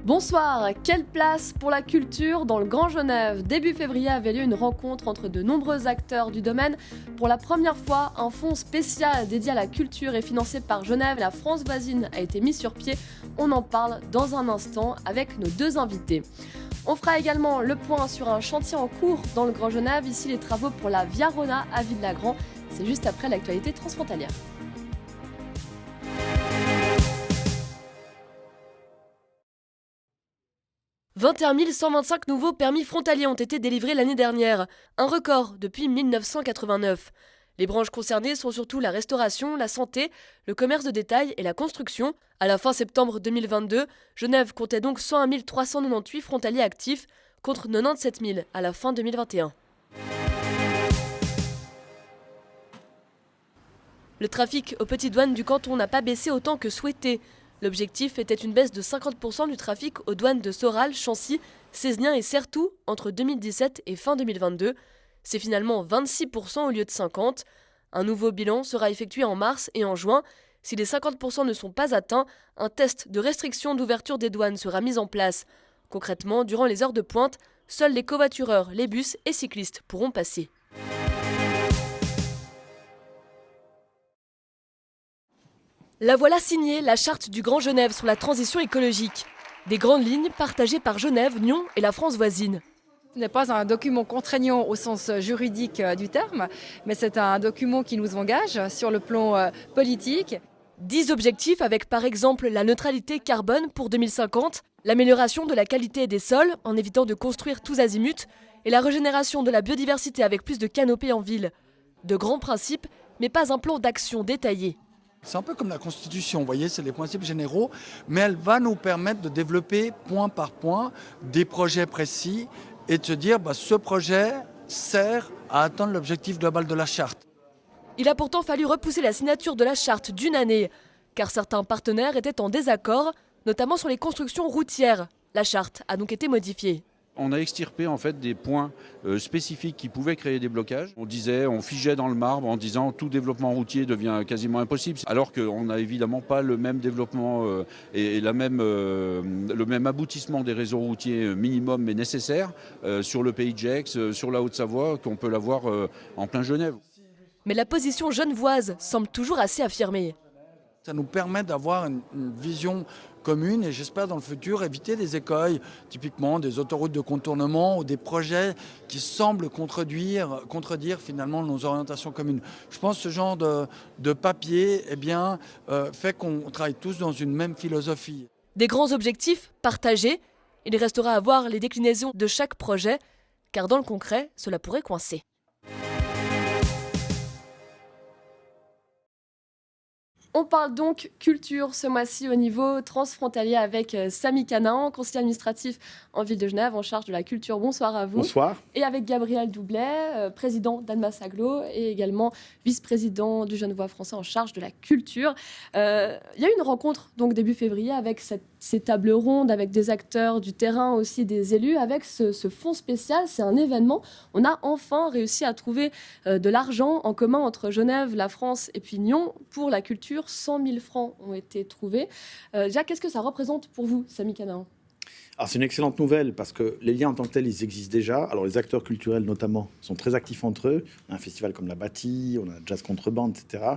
Bonsoir, quelle place pour la culture dans le Grand Genève? Début février avait lieu une rencontre entre de nombreux acteurs du domaine. Pour la première fois, un fonds spécial dédié à la culture et financé par Genève et la France voisine a été mis sur pied. On en parle dans un instant avec nos deux invités. On fera également le point sur un chantier en cours dans le Grand Genève, ici les travaux pour la Via Rona à Ville-Lagrand. C'est juste après l'actualité transfrontalière. « 21 125 nouveaux permis frontaliers ont été délivrés l'année dernière, un record depuis 1989. Les branches concernées sont surtout la restauration, la santé, le commerce de détail et la construction. À la fin septembre 2022, Genève comptait donc 101 398 frontaliers actifs contre 97 000 à la fin 2021. Le trafic aux petites douanes du canton n'a pas baissé autant que souhaité. L'objectif était une baisse de 50% du trafic aux douanes de Soral, Chancy, Cesnien et Certoux entre 2017 et fin 2022. C'est finalement 26% au lieu de 50%. Un nouveau bilan sera effectué en mars et en juin. Si les 50% ne sont pas atteints, un test de restriction d'ouverture des douanes sera mis en place. Concrètement, durant les heures de pointe, seuls les covoitureurs, les bus et cyclistes pourront passer. La voilà signée, la charte du Grand Genève sur la transition écologique. Des grandes lignes partagées par Genève, Nyon et la France voisine. Ce n'est pas un document contraignant au sens juridique du terme, mais c'est un document qui nous engage sur le plan politique. 10 objectifs avec par exemple la neutralité carbone pour 2050, l'amélioration de la qualité des sols en évitant de construire tous azimuts et la régénération de la biodiversité avec plus de canopées en ville. De grands principes, mais pas un plan d'action détaillé. C'est un peu comme la Constitution, vous voyez, c'est les principes généraux, mais elle va nous permettre de développer point par point des projets précis et de se dire ce projet sert à atteindre l'objectif global de la charte. Il a pourtant fallu repousser la signature de la charte d'une année, car certains partenaires étaient en désaccord, notamment sur les constructions routières. La charte a donc été modifiée. On a extirpé en fait des points spécifiques qui pouvaient créer des blocages. On figeait dans le marbre en disant tout développement routier devient quasiment impossible, alors qu'on n'a évidemment pas le même développement et le même aboutissement des réseaux routiers minimum mais nécessaires sur le Pays de Gex, sur la Haute-Savoie, qu'on peut l'avoir en plein Genève. Mais la position genevoise semble toujours assez affirmée. Ça nous permet d'avoir une vision commune et j'espère dans le futur éviter des écueils, typiquement des autoroutes de contournement ou des projets qui semblent contredire finalement nos orientations communes. Je pense que ce genre de papier fait qu'on travaille tous dans une même philosophie. Des grands objectifs partagés. Il restera à voir les déclinaisons de chaque projet, car dans le concret, cela pourrait coincer. On parle donc culture ce mois-ci au niveau transfrontalier avec Samy Canin, conseiller administratif en ville de Genève en charge de la culture. Bonsoir à vous. Bonsoir. Et avec Gabriel Doublet, président d'Annemasse Aglo et également vice-président du Genevois français en charge de la culture. Il y a eu une rencontre donc début février avec ces tables rondes, avec des acteurs du terrain, aussi des élus, avec ce fonds spécial. C'est un événement. On a enfin réussi à trouver de l'argent en commun entre Genève, la France et puis Nyon pour la culture. 100 000 francs ont été trouvés. Déjà, qu'est-ce que ça représente pour vous, Samy Canin ? Alors, c'est une excellente nouvelle parce que les liens en tant que tels, ils existent déjà. Alors, les acteurs culturels, notamment, sont très actifs entre eux. On a un festival comme la Bâtie, on a Jazz Contrebande, etc.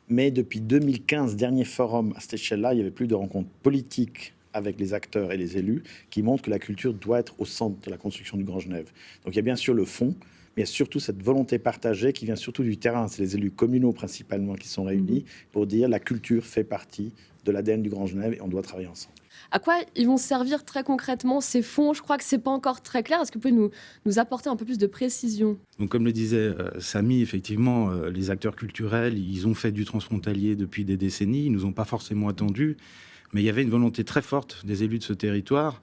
Mais depuis 2015, dernier forum à cette échelle-là, il n'y avait plus de rencontres politiques avec les acteurs et les élus qui montrent que la culture doit être au centre de la construction du Grand Genève. Donc, il y a bien sûr le fond, mais il y a surtout cette volonté partagée qui vient surtout du terrain. C'est les élus communaux principalement qui sont réunis pour dire la culture fait partie de l'ADN du Grand Genève et on doit travailler ensemble. À quoi ils vont servir très concrètement ces fonds ? Je crois que ce n'est pas encore très clair. Est-ce que vous pouvez nous apporter un peu plus de précision ? Donc, comme le disait Samy, effectivement, les acteurs culturels, ils ont fait du transfrontalier depuis des décennies. Ils ne nous ont pas forcément attendus. Mais il y avait une volonté très forte des élus de ce territoire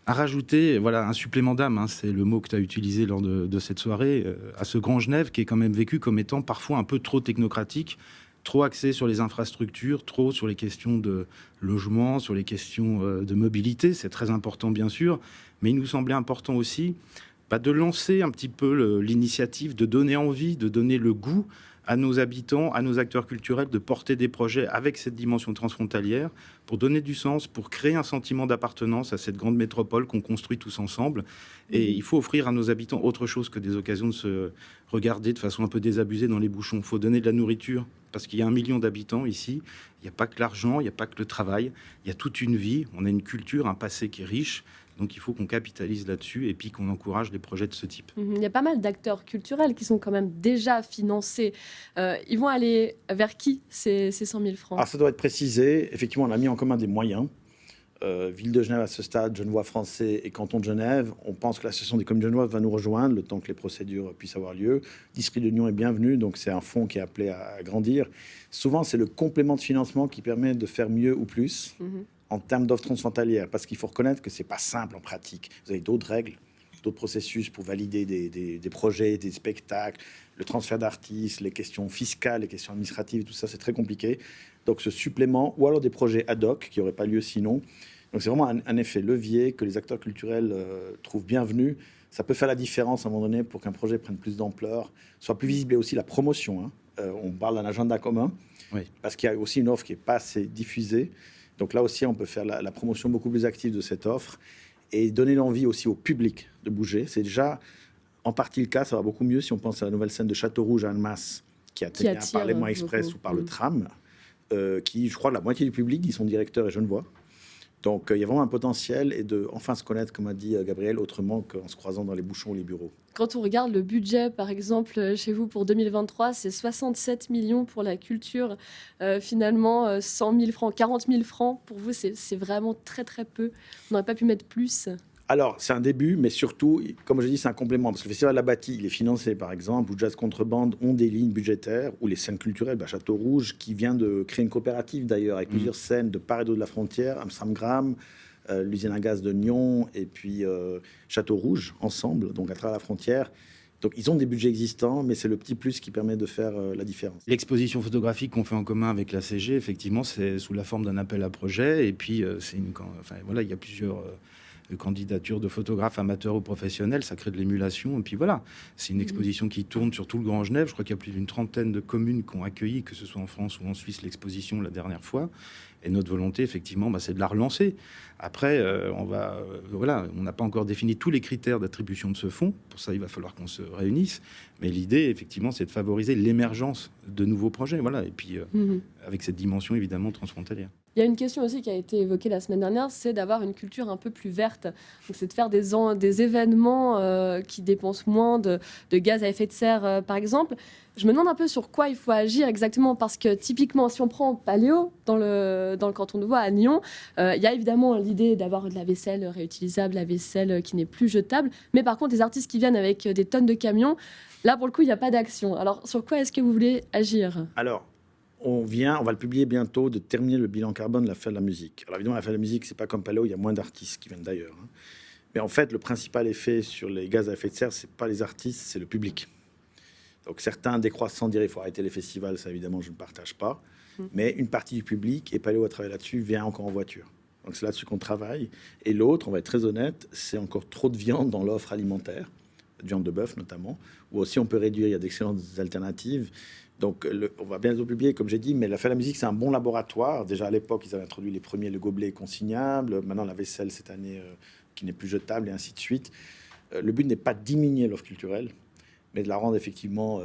à rajouter un supplément d'âme, c'est le mot que tu as utilisé lors de cette soirée, à ce Grand Genève qui est quand même vécu comme étant parfois un peu trop technocratique, trop axé sur les infrastructures, trop sur les questions de logement, sur les questions de mobilité. C'est très important, bien sûr, mais il nous semblait important aussi de lancer un petit peu l'initiative, de donner envie, de donner le goût à nos habitants, à nos acteurs culturels de porter des projets avec cette dimension transfrontalière pour donner du sens, pour créer un sentiment d'appartenance à cette grande métropole qu'on construit tous ensemble. Et il faut offrir à nos habitants autre chose que des occasions de se regarder de façon un peu désabusée dans les bouchons. Il faut donner de la nourriture parce qu'il y a 1 million d'habitants ici. Il n'y a pas que l'argent, il n'y a pas que le travail. Il y a toute une vie. On a une culture, un passé qui est riche. Donc il faut qu'on capitalise là-dessus et puis qu'on encourage des projets de ce type. Il y a pas mal d'acteurs culturels qui sont quand même déjà financés. Ils vont aller vers qui ces 100 000 francs? Alors ça doit être précisé. Effectivement, on a mis en commun des moyens. Ville de Genève à ce stade, Genevois français et canton de Genève. On pense que l'association des communes genevoises va nous rejoindre le temps que les procédures puissent avoir lieu. District de Nyon est bienvenu, donc c'est un fonds qui est appelé à grandir. Souvent, c'est le complément de financement qui permet de faire mieux ou plus en termes d'offres transfrontalières, parce qu'il faut reconnaître que c'est pas simple en pratique. Vous avez d'autres règles, d'autres processus pour valider des projets, des spectacles, le transfert d'artistes, les questions fiscales, les questions administratives, tout ça, c'est très compliqué. Donc ce supplément, ou alors des projets ad hoc qui n'auraient pas lieu sinon. Donc c'est vraiment un effet levier que les acteurs culturels trouvent bienvenu. Ça peut faire la différence à un moment donné pour qu'un projet prenne plus d'ampleur, soit plus visible, et aussi la promotion. On parle d'un agenda commun, Oui. parce qu'il y a aussi une offre qui n'est pas assez diffusée. Donc là aussi, on peut faire la promotion beaucoup plus active de cette offre et donner l'envie aussi au public de bouger. C'est déjà en partie le cas, ça va beaucoup mieux si on pense à la nouvelle scène de Château-Rouge à Annemasse, qui attire par l'émoi express beaucoup. ou par le tram, qui, je crois, la moitié du public, dit son directeur et Genevois. Donc il y a vraiment un potentiel et de enfin se connaître, comme a dit Gabriel, autrement qu'en se croisant dans les bouchons ou les bureaux. Quand on regarde le budget, par exemple, chez vous pour 2023, c'est 67 millions pour la culture. Finalement, 100 000 francs, 40 000 francs, pour vous, c'est vraiment très, très peu. On n'aurait pas pu mettre plus. Alors, c'est un début, mais surtout, comme je dis, c'est un complément. Parce que le Festival de la Bâtie, il est financé, par exemple, où Jazz Contrebande ont des lignes budgétaires, ou les scènes culturelles, Château Rouge, qui vient de créer une coopérative, d'ailleurs, avec plusieurs scènes de part et d'autre de la frontière, Amsterdam, l'usine à gaz de Nyon, et puis Château Rouge, ensemble, donc à travers la frontière. Donc, ils ont des budgets existants, mais c'est le petit plus qui permet de faire la différence. L'exposition photographique qu'on fait en commun avec la CG, effectivement, c'est sous la forme d'un appel à projet. Et puis, il y a plusieurs candidatures de photographes amateurs ou professionnels. Ça crée de l'émulation. Et puis voilà, c'est une exposition qui tourne sur tout le Grand Genève. Je crois qu'il y a plus d'une trentaine de communes qui ont accueilli, que ce soit en France ou en Suisse, l'exposition la dernière fois. Et notre volonté, effectivement, c'est de la relancer. Après, on n'a pas encore défini tous les critères d'attribution de ce fonds. Pour ça, il va falloir qu'on se réunisse. Mais l'idée, effectivement, c'est de favoriser l'émergence de nouveaux projets. Voilà. Et puis, avec cette dimension, évidemment, transfrontalière. Il y a une question aussi qui a été évoquée la semaine dernière, c'est d'avoir une culture un peu plus verte. Donc, c'est de faire des événements qui dépensent moins de gaz à effet de serre, par exemple. Je me demande un peu sur quoi il faut agir exactement, parce que typiquement, si on prend Paléo, dans le canton de Vaud, à Nyon, il y a évidemment l'idée d'avoir de la vaisselle réutilisable, la vaisselle qui n'est plus jetable. Mais par contre, des artistes qui viennent avec des tonnes de camions, là, pour le coup, il n'y a pas d'action. Alors, sur quoi est-ce que vous voulez agir ? Alors, on va le publier bientôt, de terminer le bilan carbone de la Fête de la musique. Alors évidemment, la Fête de la musique, c'est pas comme Paléo, il y a moins d'artistes qui viennent d'ailleurs. Mais en fait, le principal effet sur les gaz à effet de serre, c'est pas les artistes, c'est le public. Donc certains décroissants diraient qu'il faut arrêter les festivals, ça évidemment, je ne partage pas. Mais une partie du public, et Paléo a travaillé là-dessus, vient encore en voiture. Donc c'est là-dessus qu'on travaille. Et l'autre, on va être très honnête, c'est encore trop de viande dans l'offre alimentaire, de viande de bœuf notamment, où aussi on peut réduire, il y a d'excellentes alternatives. Donc, on va bientôt publier, comme j'ai dit, mais la Fête de la musique, c'est un bon laboratoire. Déjà, à l'époque, ils avaient introduit les premiers, le gobelet consignable. Maintenant, la vaisselle, cette année, qui n'est plus jetable, et ainsi de suite. Le but n'est pas de diminuer l'offre culturelle, mais de la rendre effectivement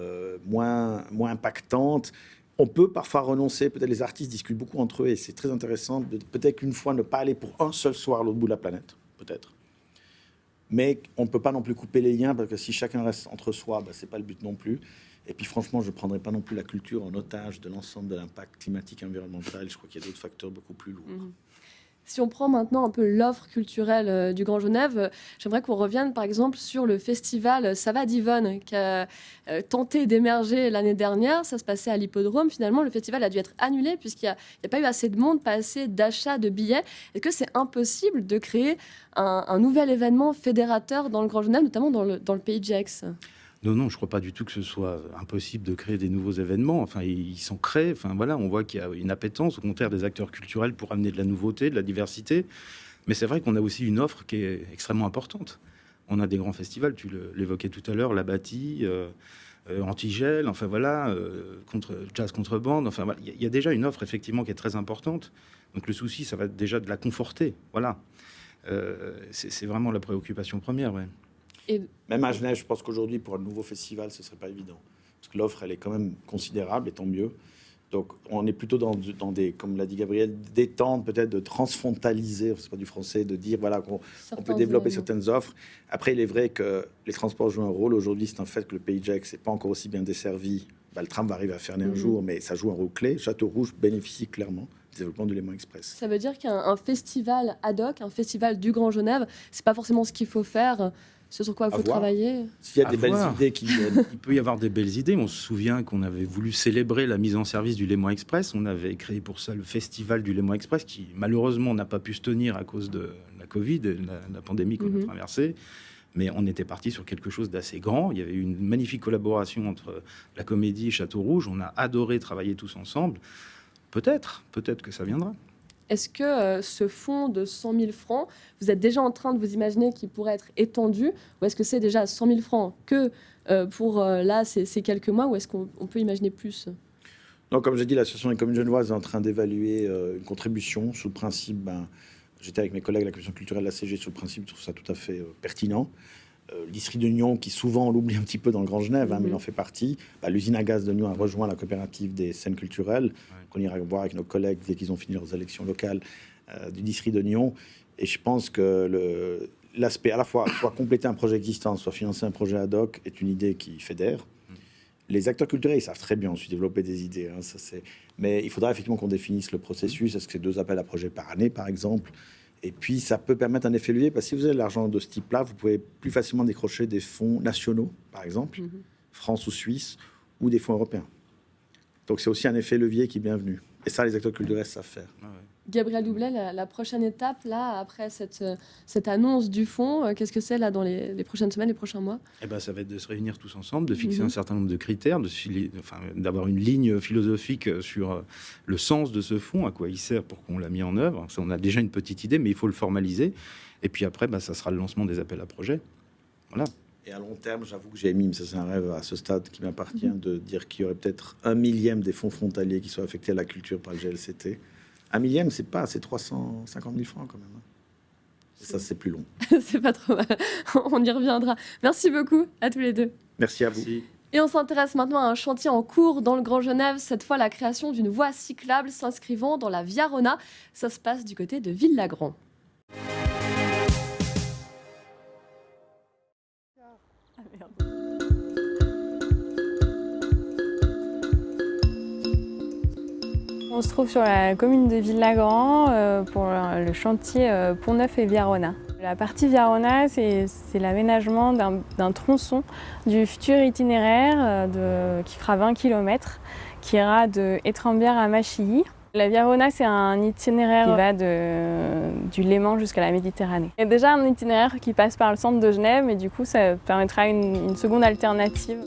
moins impactante. On peut parfois renoncer. Peut-être les artistes discutent beaucoup entre eux, et c'est très intéressant. Peut-être qu'une fois, ne pas aller pour un seul soir à l'autre bout de la planète, peut-être. Mais on ne peut pas non plus couper les liens, parce que si chacun reste entre soi, ce n'est pas le but non plus. Et puis franchement, je ne prendrai pas non plus la culture en otage de l'ensemble de l'impact climatique et environnemental. Je crois qu'il y a d'autres facteurs beaucoup plus lourds. Si on prend maintenant un peu l'offre culturelle du Grand Genève, j'aimerais qu'on revienne par exemple sur le festival Ça va d'Yvonne qui a tenté d'émerger l'année dernière. Ça se passait à l'hippodrome. Finalement, le festival a dû être annulé puisqu'il n'y a pas eu assez de monde, pas assez d'achats de billets. Est-ce que c'est impossible de créer un nouvel événement fédérateur dans le Grand Genève, notamment dans le pays de Gex ? Non, je ne crois pas du tout que ce soit impossible de créer des nouveaux événements. Enfin, ils sont créés. Enfin, voilà, on voit qu'il y a une appétence, au contraire, des acteurs culturels pour amener de la nouveauté, de la diversité. Mais c'est vrai qu'on a aussi une offre qui est extrêmement importante. On a des grands festivals, tu l'évoquais tout à l'heure, la Bâtie, anti-gel, enfin voilà, jazz contrebande, enfin voilà. Il y a déjà une offre effectivement qui est très importante. Donc le souci, ça va être déjà de la conforter, voilà. C'est vraiment la préoccupation première, ouais. Et Même à Genève, je pense qu'aujourd'hui, pour un nouveau festival, ce ne serait pas évident. Parce que l'offre, elle est quand même considérable, et tant mieux. Donc, on est plutôt dans des, comme l'a dit Gabriel, des tentes peut-être de transfrontaliser, c'est pas du français, de dire voilà qu'on peut développer certaines offres. Après, il est vrai que les transports jouent un rôle. Aujourd'hui, c'est un fait que le Pays de Gex n'est pas encore aussi bien desservi. Le tram va arriver à Ferney un jour, mais ça joue un rôle clé. Château-Rouge bénéficie clairement du développement de Léman Express. ça veut dire qu'un festival ad hoc, un festival du Grand Genève, c'est pas forcément ce qu'il faut faire, ce sur quoi il faut travailler. S'il y a des belles idées qui viennent. Il peut y avoir des belles idées. On se souvient qu'on avait voulu célébrer la mise en service du Léman Express. On avait créé pour ça le festival du Léman Express qui, malheureusement, n'a pas pu se tenir à cause de la Covid, la pandémie qu'on a traversée. Mais on était parti sur quelque chose d'assez grand. Il y avait eu une magnifique collaboration entre la Comédie et Château-Rouge. On a adoré travailler tous ensemble. Peut-être que ça viendra. Est-ce que ce fonds de 100 000 francs, vous êtes déjà en train de vous imaginer qu'il pourrait être étendu, ou est-ce que c'est déjà 100 000 francs que pour là, ces quelques mois, ou est-ce qu'on peut imaginer plus? Donc, comme j'ai dit, l'association des communes genevoises est en train d'évaluer une contribution sous le principe. J'étais avec mes collègues de la commission culturelle de la CG sous le principe, je trouve ça tout à fait pertinent. Le district de Nyon, qui souvent on l'oublie un petit peu dans le Grand Genève, mais il en fait partie. L'usine à gaz de Nyon a rejoint la coopérative des scènes culturelles, qu'on ira voir avec nos collègues dès qu'ils ont fini leurs élections locales du district de Nyon. Et je pense que l'aspect à la fois soit compléter un projet existant, soit financer un projet ad hoc est une idée qui fédère. Les acteurs culturels, ils savent très bien ensuite développer des idées. Mais il faudra effectivement qu'on définisse le processus. Est-ce que c'est 2 appels à projets par année, par exemple? Et puis, ça peut permettre un effet levier, parce que si vous avez de l'argent de ce type-là, vous pouvez plus facilement décrocher des fonds nationaux, par exemple, France ou Suisse, ou des fonds européens. Donc, c'est aussi un effet levier qui est bienvenu. Et ça, les acteurs culturels savent faire. Gabriel Doublet, la prochaine étape, là, après cette annonce du fonds, qu'est-ce que c'est là dans les prochaines semaines, les prochains mois? Ça va être de se réunir tous ensemble, de fixer un certain nombre de critères, d'avoir une ligne philosophique sur le sens de ce fonds, à quoi il sert, pour qu'on l'a mis en œuvre. Ça, on a déjà une petite idée, mais il faut le formaliser. Et puis après, ça sera le lancement des appels à projets. Voilà. Et à long terme, j'avoue que j'ai émis, mais ça c'est un rêve à ce stade qui m'appartient, de dire qu'il y aurait peut-être 1/1000 des fonds frontaliers qui soient affectés à la culture par le GLCT. 1/1000, c'est pas, c'est 350 000 francs quand même. Et ça, c'est plus long. C'est pas trop mal. On y reviendra. Merci beaucoup à tous les deux. Merci à vous. Et on s'intéresse maintenant à un chantier en cours dans le Grand Genève. Cette fois, la création d'une voie cyclable s'inscrivant dans la Via Rona. Ça se passe du côté de Villagrand. On se trouve sur la commune de Villagrand pour le chantier Pont-Neuf et Via Rona. La partie Via Rona, c'est l'aménagement d'un tronçon du futur itinéraire qui fera 20 km, qui ira de Étrembières à Machilly. La Via Rona, c'est un itinéraire qui va du Léman jusqu'à la Méditerranée. Il y a déjà un itinéraire qui passe par le centre de Genève, mais du coup, ça permettra une seconde alternative.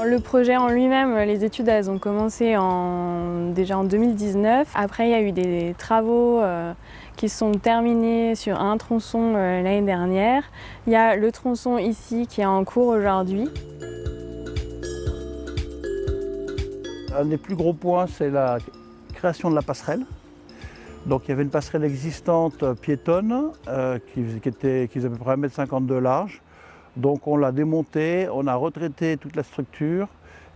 Le projet en lui-même, les études, elles ont commencé déjà en 2019. Après, il y a eu des travaux qui sont terminés sur un tronçon l'année dernière. Il y a le tronçon ici qui est en cours aujourd'hui. Un des plus gros points, c'est la création de la passerelle. Donc il y avait une passerelle existante piétonne qui faisait à peu près 1,50 m de large. Donc on l'a démontée, on a retraité toute la structure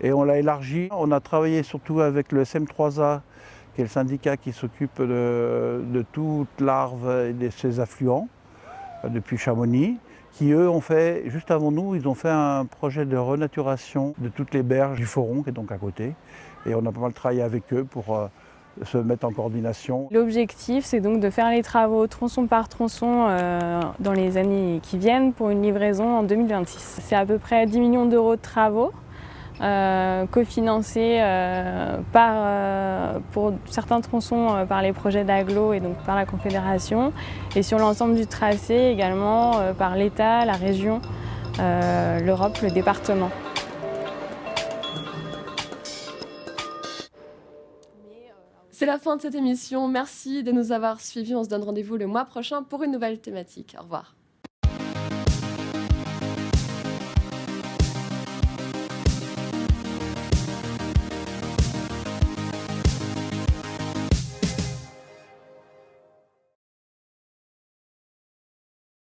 et on l'a élargie. On a travaillé surtout avec le SM3A, qui est le syndicat qui s'occupe de toute l'Arve et de ses affluents depuis Chamonix, qui eux ont fait, juste avant nous, ils ont fait un projet de renaturation de toutes les berges du Foron, qui est donc à côté. Et on a pas mal travaillé avec eux pour se mettre en coordination. L'objectif, c'est donc de faire les travaux tronçon par tronçon dans les années qui viennent pour une livraison en 2026. C'est à peu près 10 millions d'euros de travaux cofinancés pour certains tronçons par les projets d'agglo et donc par la Confédération, et sur l'ensemble du tracé également par l'État, la région, l'Europe, le département. C'est la fin de cette émission. Merci de nous avoir suivis. On se donne rendez-vous le mois prochain pour une nouvelle thématique. Au revoir.